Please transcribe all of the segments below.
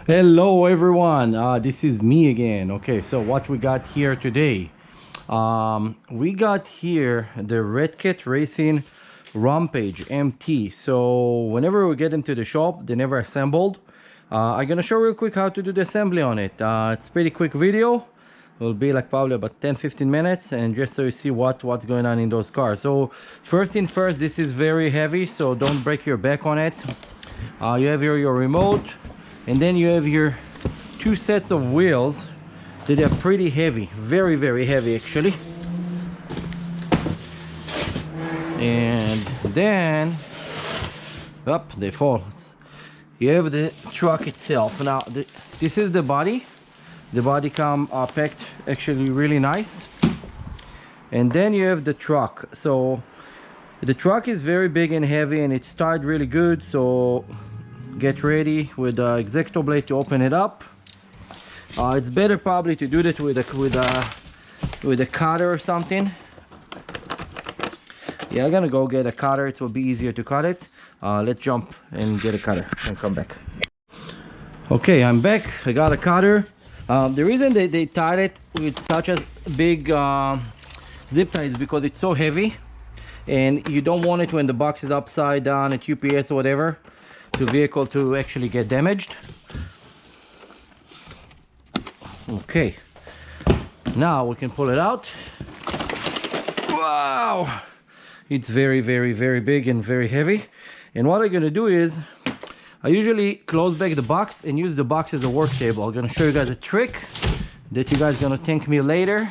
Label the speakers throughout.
Speaker 1: Hello everyone, this is me again. Okay, so what we got here today, we got here the Redcat Racing Rampage MT. So whenever we get them to the shop, they never assembled. I'm gonna show real quick how to do the assembly on it. It's a pretty quick video. It'll be like probably about 10-15 minutes, and just so you see what's going on in those cars. So first thing first, this is very heavy, so don't break your back on it. You have your remote, and then you have your two sets of wheels that are pretty heavy, very heavy actually. And then up they fall. You have the truck itself. Now this is the body. The body come packed actually really nice. And then you have the truck. So the truck is very big and heavy, and it's tied really good, so get ready with the X-Acto blade to open it up. It's better probably to do that with a cutter or something. Yeah, I'm gonna go get a cutter. It will be easier to cut it. Let's jump and get a cutter and come back. Okay, I'm back. I got a cutter. The reason they tied it with such a big zip tie is because it's so heavy, and you don't want it when the box is upside down at UPS or whatever, the vehicle to actually get damaged. Okay, now we can pull it out. Wow, it's very big and very heavy. And what I'm gonna do is I usually close back the box and use the box as a work table. I'm gonna show you guys a trick that you guys gonna thank me later,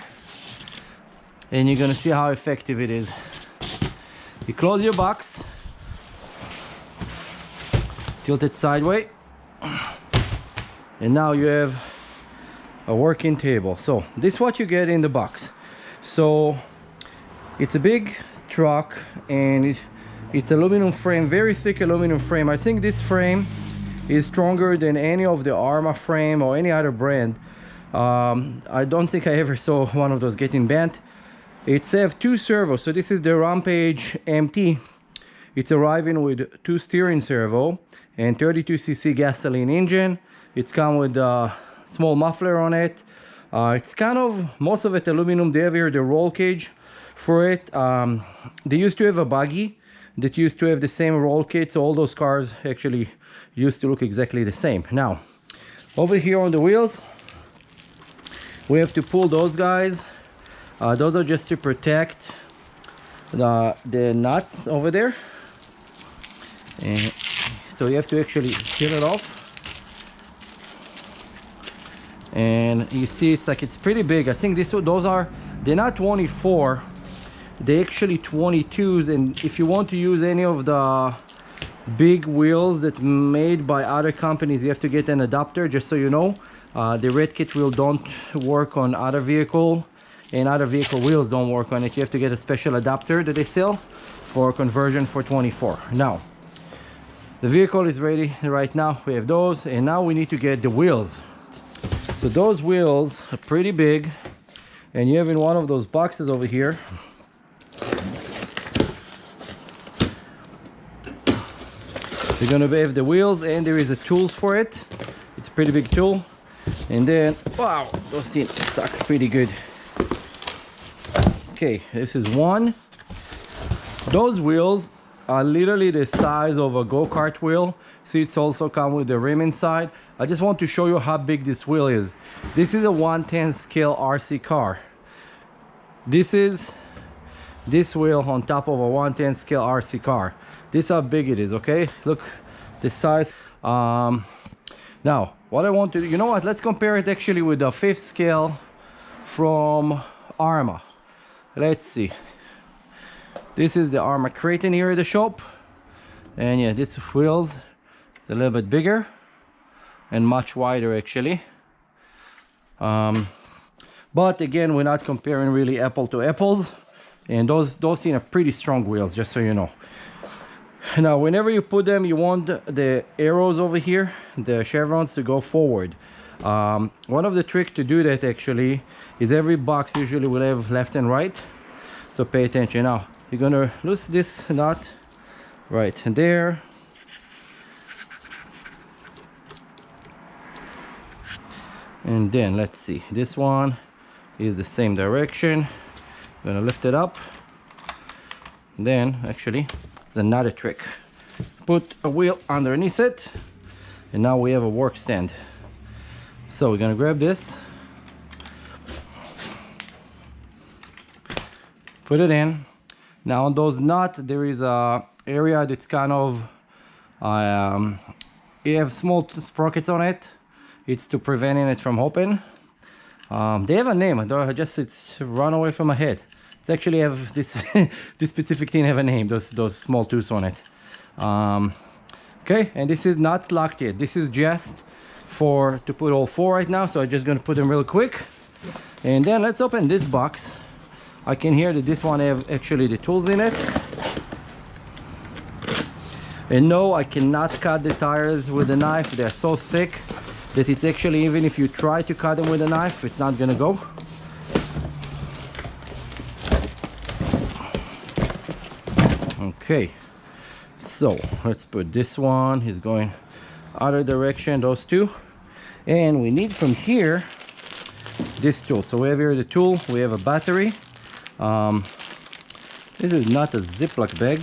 Speaker 1: and you're gonna see how effective it is. You close your box, tilt it sideways, and now you have a working table. So this is what you get in the box. So it's a big truck, and it's aluminum frame, very thick aluminum frame. I think this frame is stronger than any of the Arma frame or any other brand. I don't think I ever saw one of those getting bent. It's have two servos. So this is the Rampage MT. It's arriving with two steering servo and 32cc gasoline engine. It's come with a small muffler on it. It's kind of, most of it aluminum. They have here the roll cage for it. They used to have a buggy that used to have the same roll cage, so all those cars actually used to look exactly the same. Now, over here on the wheels, we have to pull those guys. Those are just to protect the nuts over there. And so you have to actually peel it off. And you see it's like, it's pretty big. I think they're not 24. They actually 22s, and if you want to use any of the big wheels that made by other companies, you have to get an adapter, just so you know. The Redcat wheel don't work on other vehicle, and other vehicle wheels don't work on it. You have to get a special adapter that they sell for conversion for 24. Now the vehicle is ready right now. We have those, and now we need to get the wheels. So those wheels are pretty big, and you have in one of those boxes over here. They're gonna have the wheels, and there is a tools for it. It's a pretty big tool. And then, wow, those things stuck pretty good. Okay, this is one. Those wheels are literally the size of a go-kart wheel. Seats also come with the rim inside. I just want to show you how big this wheel is. This is a 1/10 scale RC car. This is this wheel on top of a 1/10 scale RC car. This is how big it is. Okay, look the size. Now what I want to do, you know what, let's compare it actually with the 5th scale from Arma. Let's see. This is the Arma Kraton here at the shop, and yeah, this wheels is a little bit bigger and much wider actually. But again, we're not comparing really apple to apples, and those things are pretty strong wheels, just so you know. Now whenever you put them, you want the arrows over here, the chevrons, to go forward. One of the tricks to do that actually is every box usually will have left and right, so pay attention. Now you're gonna loose this nut right there, And then let's see, this one is the same direction. I'm gonna lift it up. Then actually there's another trick. Put a wheel underneath it, and now we have a work stand. So we're gonna grab this, put it in. Now on those nuts there is a area that's kind of you have small sprockets on it. It's to preventing it from open. They have a name, it's run away from my head. It's actually have this this specific thing have a name, those small tools on it. Okay, and this is not locked yet. This is just to put all four right now, so I'm just gonna put them real quick. And then let's open this box. I can hear that this one have actually the tools in it. And no, I cannot cut the tires with a knife. They're so thick that it's actually, even if you try to cut them with a knife, it's not gonna go. Okay, so let's put this one. He's going other direction, those two. And we need from here this tool. So we have here the tool, we have a battery. This is not a Ziploc bag,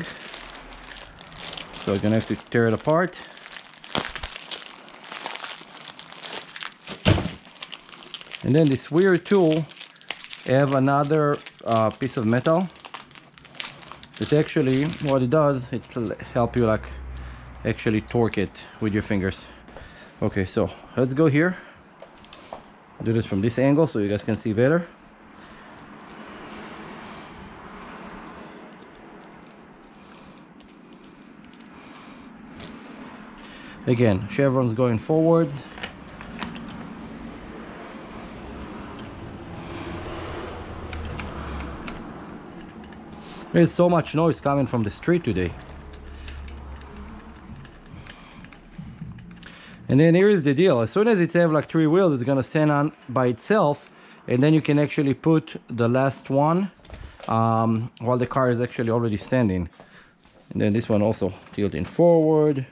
Speaker 1: so we're gonna have to tear it apart. And then this weird tool have another piece of metal that actually, what it does, it's to help you like actually torque it with your fingers. Okay, so let's go here. Do this from this angle so you guys can see better. Again, chevrons going forwards. There's so much noise coming from the street today. And then here is the deal. As soon as it's have like 3 wheels, it's gonna stand on by itself, and then you can actually put the last one while the car is actually already standing. And then this one also tilting forward.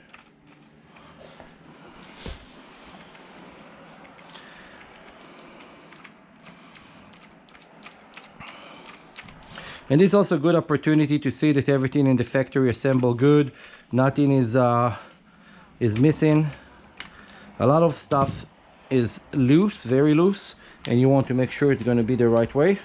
Speaker 1: And this is also a good opportunity to see that everything in the factory assembled good. Nothing is missing. A lot of stuff is loose, very loose, and you want to make sure it's going to be the right way.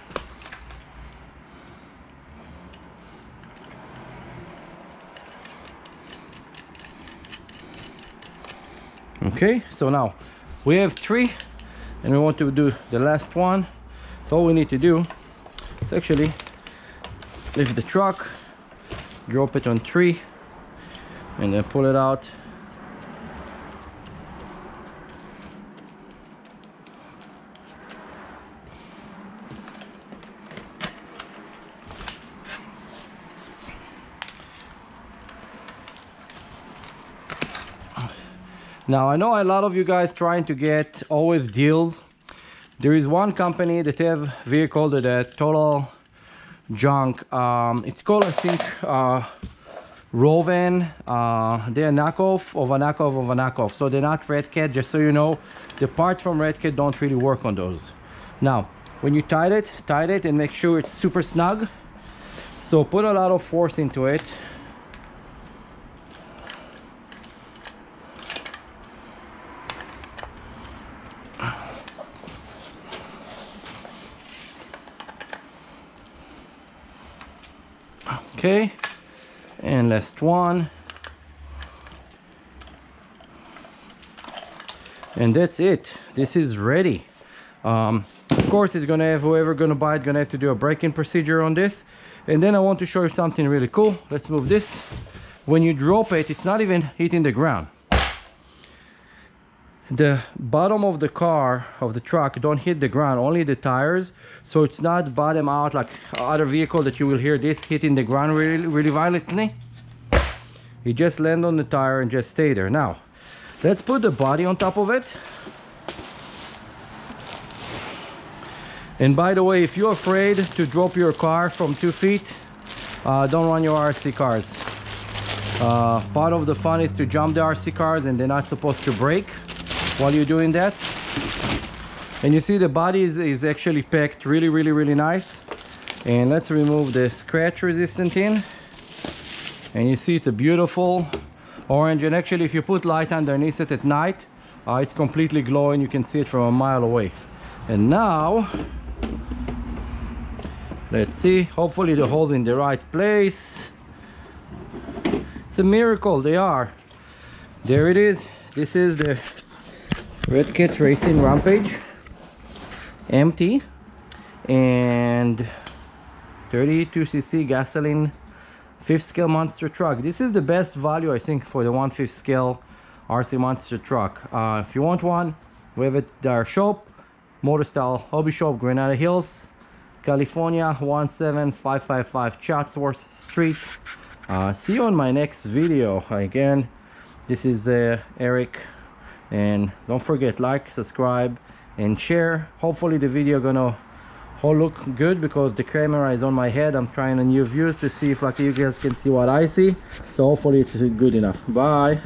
Speaker 1: Okay, so now we have 3 and we want to do the last one. So all we need to do is actually lift the truck, drop it on 3, and then pull it out. Now I know a lot of you guys trying to get always deals. There is one company that have vehicle that are total junk. It's called, I think, Rovan. They're a knockoff of a knockoff of a knockoff, so they're not Redcat. Just so you know, the parts from Redcat don't really work on those. Now when you tight it and make sure it's super snug. So put a lot of force into it. Okay, and last one, and that's it. This is ready. Of course, it's gonna have, whoever gonna buy it gonna have to do a break-in procedure on this. And then I want to show you something really cool. Let's move this. When you drop it, it's not even hitting the ground. The bottom of the car, of the truck, don't hit the ground, only the tires. So it's not bottom out like other vehicle that you will hear this hitting the ground really violently. You just land on the tire and just stay there. Now let's put the body on top of it. And by the way, if you're afraid to drop your car from 2 feet, don't run your RC cars. Part of the fun is to jump the RC cars, and they're not supposed to brake while you're doing that. And you see the body is actually packed really nice. And let's remove the scratch resistant tin. And you see it's a beautiful orange, and actually if you put light underneath it at night, it's completely glowing. You can see it from a mile away. And now let's see, hopefully the hole's in the right place. It's a miracle, they are. There it is. This is the Redcat Racing Rampage, empty, and 32cc gasoline 5th scale monster truck. This is the best value I think for the 1/5 scale RC monster truck. If you want one, we have it at our shop, Motor Style Hobby Shop, Granada Hills, California 17555 Chatsworth Street. See you on my next video. Again, this is Eric, and don't forget, like, subscribe and share. Hopefully the video gonna all look good because the camera is on my head. I'm trying a new views to see if like you guys can see what I see, so hopefully it's good enough. Bye.